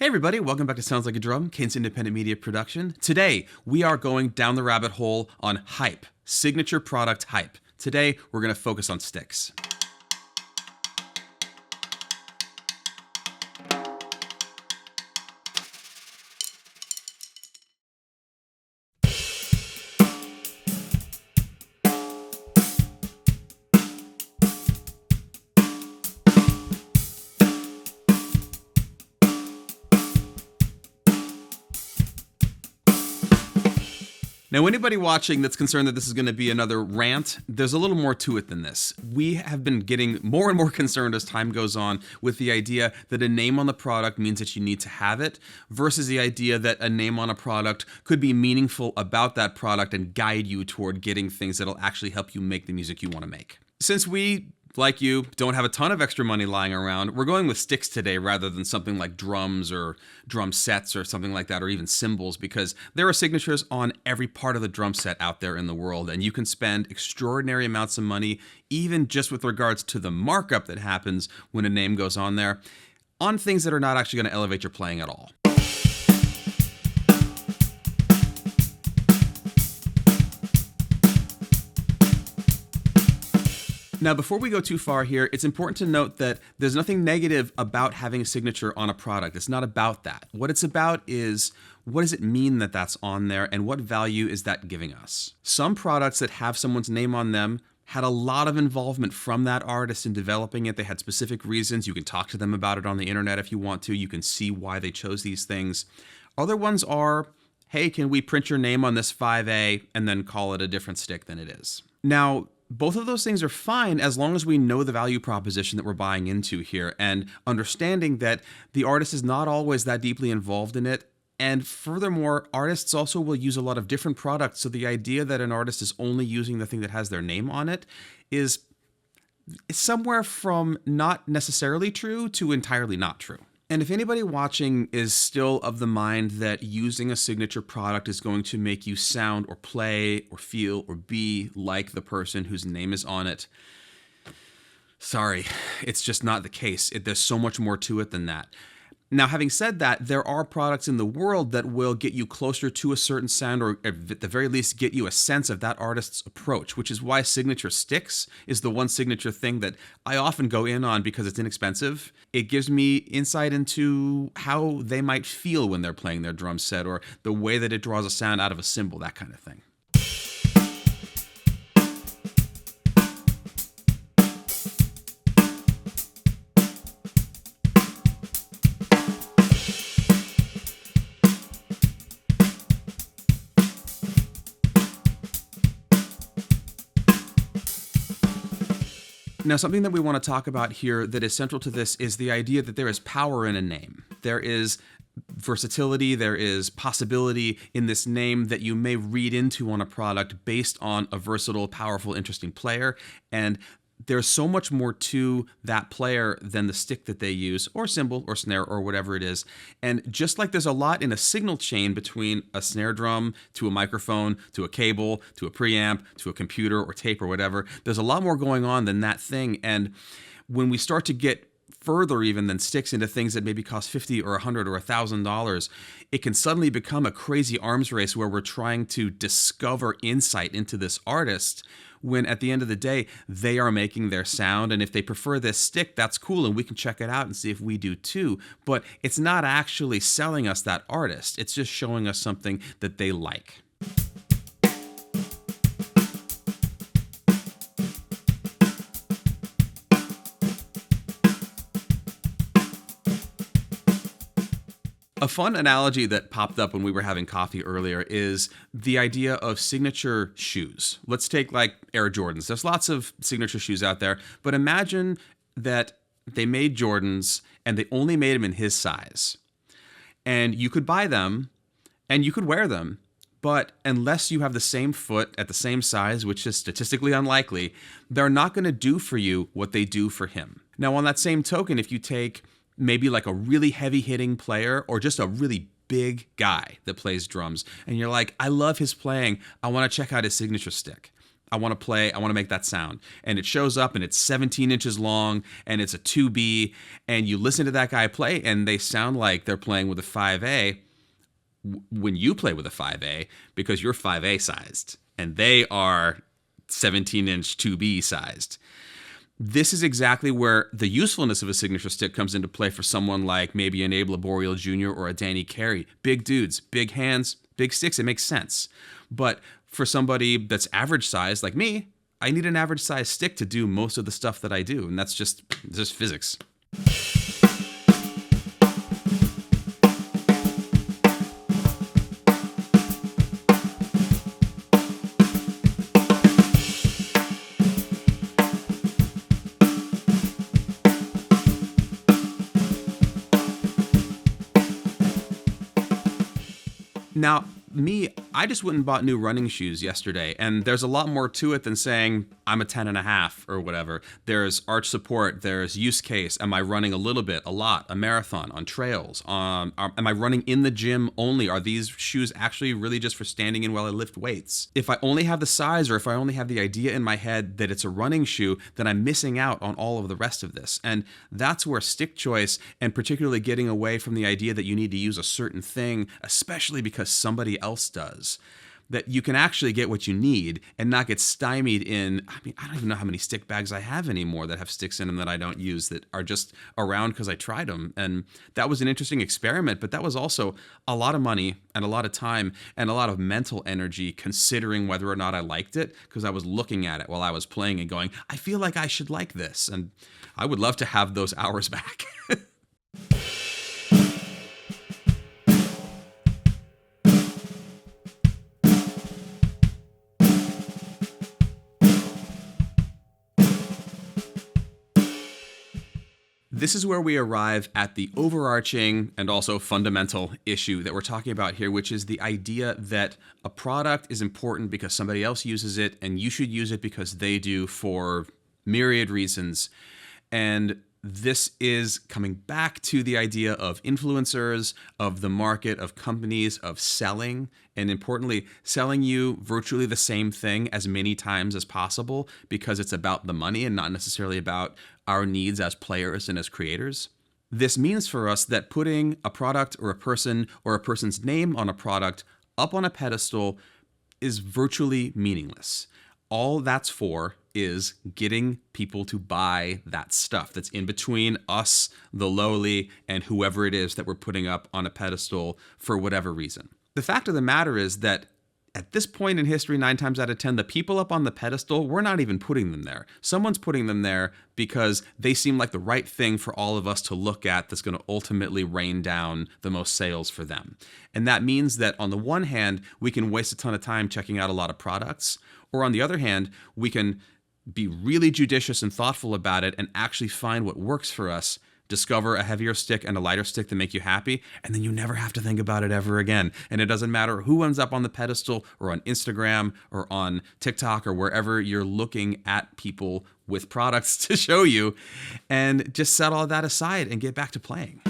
Hey everybody, welcome back to Sounds Like a Drum, Kane's independent media production. Today, we are going down the rabbit hole on hype, signature product hype. Today, we're going to focus on sticks. Now, anybody watching that's concerned that this is going to be another rant, there's a little more to it than this. We have been getting more and more concerned as time goes on with the idea that a name on the product means that you need to have it, versus the idea that a name on a product could be meaningful about that product and guide you toward getting things that'll actually help you make the music you want to make. Since we, like you, don't have a ton of extra money lying around, we're going with sticks today rather than something like drums or drum sets or something like that, or even cymbals, because there are signatures on every part of the drum set out there in the world, and you can spend extraordinary amounts of money, even just with regards to the markup that happens when a name goes on there, on things that are not actually going to elevate your playing at all. Now, before we go too far here, it's important to note that there's nothing negative about having a signature on a product. It's not about that. What it's about is, what does it mean that that's on there, and what value is that giving us? Some products that have someone's name on them had a lot of involvement from that artist in developing it. They had specific reasons. You can talk to them about it on the internet if you want to. You can see why they chose these things. Other ones are, hey, can we print your name on this 5A and then call it a different stick than it is? Now, both of those things are fine as long as we know the value proposition that we're buying into here, and understanding that the artist is not always that deeply involved in it. And furthermore, artists also will use a lot of different products, so the idea that an artist is only using the thing that has their name on it is somewhere from not necessarily true to entirely not true. And if anybody watching is still of the mind that using a signature product is going to make you sound or play or feel or be like the person whose name is on it, sorry, it's just not the case. There's so much more to it than that. Now, having said that, there are products in the world that will get you closer to a certain sound, or at the very least get you a sense of that artist's approach, which is why signature sticks is the one signature thing that I often go in on because it's inexpensive. It gives me insight into how they might feel when they're playing their drum set, or the way that it draws a sound out of a cymbal, that kind of thing. Now, something that we want to talk about here that is central to this is the idea that there is power in a name. There is versatility, there is possibility in this name that you may read into on a product based on a versatile, powerful, interesting player. And there's so much more to that player than the stick that they use, or cymbal, or snare, or whatever it is. And just like there's a lot in a signal chain between a snare drum to a microphone, to a cable, to a preamp, to a computer or tape or whatever, there's a lot more going on than that thing. And when we start to get further even than sticks into things that maybe cost $50 or $100 or $1,000, it can suddenly become a crazy arms race where we're trying to discover insight into this artist, when at the end of the day, they are making their sound. And if they prefer this stick, that's cool, and we can check it out and see if we do too. But it's not actually selling us that artist. It's just showing us something that they like. A fun analogy that popped up when we were having coffee earlier is the idea of signature shoes. Let's take like Air Jordans. There's lots of signature shoes out there, but imagine that they made Jordans and they only made them in his size. And you could buy them and you could wear them, but unless you have the same foot at the same size, which is statistically unlikely, they're not going to do for you what they do for him. Now, on that same token, if you take maybe like a really heavy hitting player, or just a really big guy that plays drums, and you're like, I love his playing, I want to check out his signature stick. I want to make that sound. And it shows up and it's 17 inches long and it's a 2B, and you listen to that guy play and they sound like they're playing with a 5A when you play with a 5A, because you're 5A sized and they are 17-inch 2B sized. This is exactly where the usefulness of a signature stick comes into play for someone like maybe an Abe Laboriel Jr. or a Danny Carey. Big dudes, big hands, big sticks, it makes sense. But for somebody that's average size like me, I need an average size stick to do most of the stuff that I do, and that's just physics. Now, I just went and bought new running shoes yesterday, and there's a lot more to it than saying I'm a 10.5 or whatever. There's arch support, there's use case. Am I running a little bit, a lot, a marathon, on trails? Am I running in the gym only? Are these shoes actually really just for standing in while I lift weights? If I only have the size, or if I only have the idea in my head that it's a running shoe, then I'm missing out on all of the rest of this. And that's where stick choice, and particularly getting away from the idea that you need to use a certain thing, especially because somebody else does, that you can actually get what you need and not get stymied in. I don't even know how many stick bags I have anymore that have sticks in them that I don't use, that are just around because I tried them. And that was an interesting experiment, but that was also a lot of money and a lot of time and a lot of mental energy considering whether or not I liked it, because I was looking at it while I was playing and going, I feel like I should like this. And I would love to have those hours back. This is where we arrive at the overarching and also fundamental issue that we're talking about here, which is the idea that a product is important because somebody else uses it, and you should use it because they do, for myriad reasons. And this is coming back to the idea of influencers, of the market, of companies, of selling, and importantly, selling you virtually the same thing as many times as possible, because it's about the money and not necessarily about our needs as players and as creators. This means for us that putting a product or a person's name on a product up on a pedestal is virtually meaningless. All that's for is getting people to buy that stuff that's in between us, the lowly, and whoever it is that we're putting up on a pedestal for whatever reason. The fact of the matter is that at this point in history, 9 times out of 10, the people up on the pedestal, we're not even putting them there. Someone's putting them there because they seem like the right thing for all of us to look at, that's going to ultimately rain down the most sales for them. And that means that on the one hand, we can waste a ton of time checking out a lot of products, or on the other hand, we can be really judicious and thoughtful about it and actually find what works for us, discover a heavier stick and a lighter stick that make you happy, and then you never have to think about it ever again. And it doesn't matter who ends up on the pedestal or on Instagram or on TikTok or wherever you're looking at people with products to show you, and just set all that aside and get back to playing.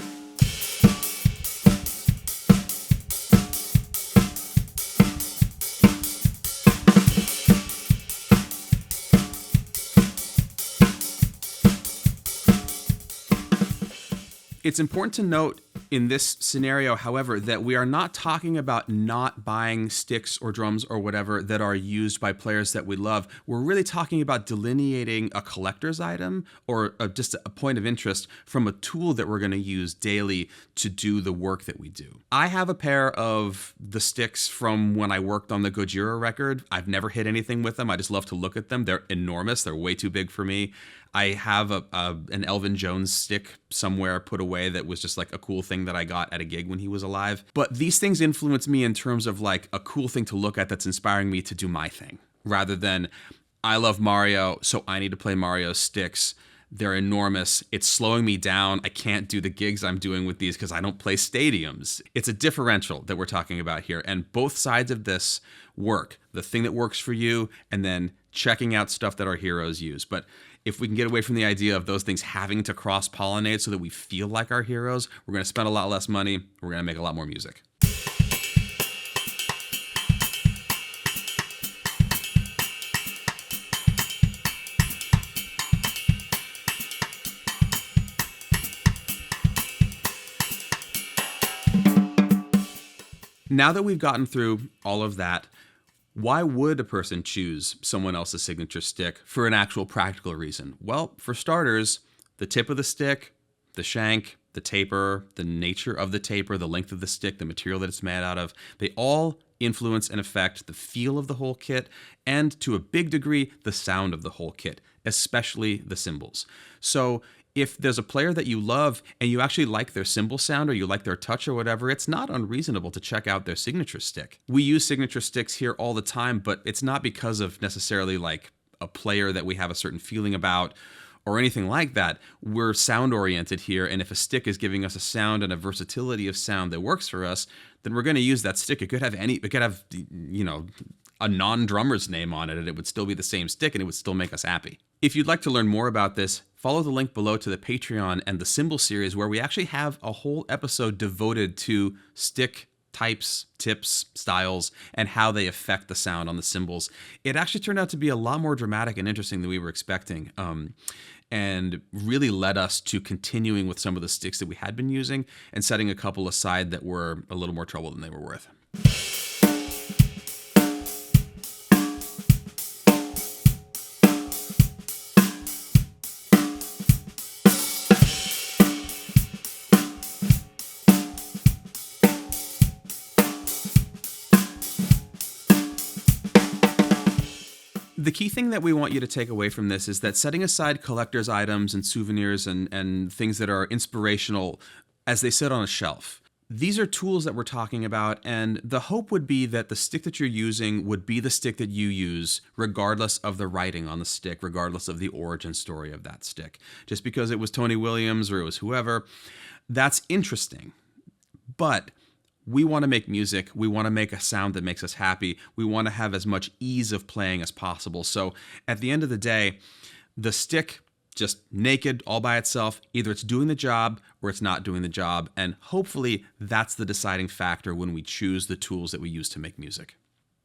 It's important to note in this scenario, however, that we are not talking about not buying sticks or drums or whatever that are used by players that we love. We're really talking about delineating a collector's item or just a point of interest from a tool that we're going to use daily to do the work that we do. I have a pair of the sticks from when I worked on the Gojira record. I've never hit anything with them. I just love to look at them. They're enormous. They're way too big for me. I have an Elvin Jones stick somewhere put away that was just like a cool thing that I got at a gig when he was alive. But these things influence me in terms of like a cool thing to look at that's inspiring me to do my thing, rather than I love Mario, so I need to play Mario sticks. They're enormous. It's slowing me down. I can't do the gigs I'm doing with these because I don't play stadiums. It's a differential that we're talking about here. And both sides of this work. The thing that works for you, and then checking out stuff that our heroes use. But if we can get away from the idea of those things having to cross-pollinate so that we feel like our heroes, we're going to spend a lot less money. We're going to make a lot more music. Now that we've gotten through all of that, why would a person choose someone else's signature stick for an actual practical reason? Well, for starters, the tip of the stick, the shank, the taper, the nature of the taper, the length of the stick, the material that it's made out of, they all influence and affect the feel of the whole kit, and to a big degree, the sound of the whole kit, especially the cymbals. So if there's a player that you love and you actually like their cymbal sound or you like their touch or whatever, it's not unreasonable to check out their signature stick. We use signature sticks here all the time, but it's not because of necessarily like a player that we have a certain feeling about or anything like that. We're sound oriented here, and if a stick is giving us a sound and a versatility of sound that works for us, then we're going to use that stick. It could have a non-drummer's name on it, and it would still be the same stick, and it would still make us happy. If you'd like to learn more about this, follow the link below to the Patreon and the cymbal series, where we actually have a whole episode devoted to stick types, tips, styles, and how they affect the sound on the cymbals. It actually turned out to be a lot more dramatic and interesting than we were expecting, and really led us to continuing with some of the sticks that we had been using and setting a couple aside that were a little more trouble than they were worth. The key thing that we want you to take away from this is that setting aside collector's items and souvenirs and things that are inspirational as they sit on a shelf, these are tools that we're talking about, and the hope would be that the stick that you're using would be the stick that you use, regardless of the writing on the stick, regardless of the origin story of that stick. Just because it was Tony Williams or it was whoever, that's interesting. But we want to make music. We want to make a sound that makes us happy. We want to have as much ease of playing as possible. So at the end of the day, the stick, just naked, all by itself, either it's doing the job or it's not doing the job. And hopefully that's the deciding factor when we choose the tools that we use to make music.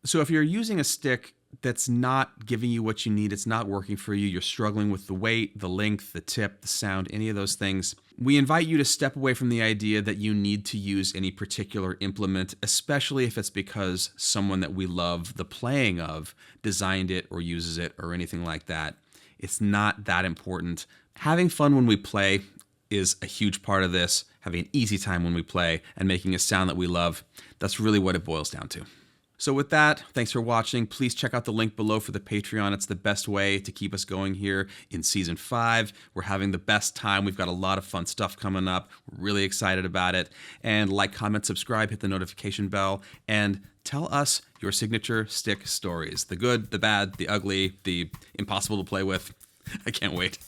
So if you're using a stick that's not giving you what you need, it's not working for you, you're struggling with the weight, the length, the tip, the sound, any of those things, we invite you to step away from the idea that you need to use any particular implement, especially if it's because someone that we love the playing of designed it or uses it or anything like that. It's not that important. Having fun when we play is a huge part of this, having an easy time when we play and making a sound that we love. That's really what it boils down to. So with that, thanks for watching. Please check out the link below for the Patreon. It's the best way to keep us going here in Season 5. We're having the best time. We've got a lot of fun stuff coming up. We're really excited about it. And like, comment, subscribe, hit the notification bell, and tell us your signature stick stories. The good, the bad, the ugly, the impossible to play with. I can't wait.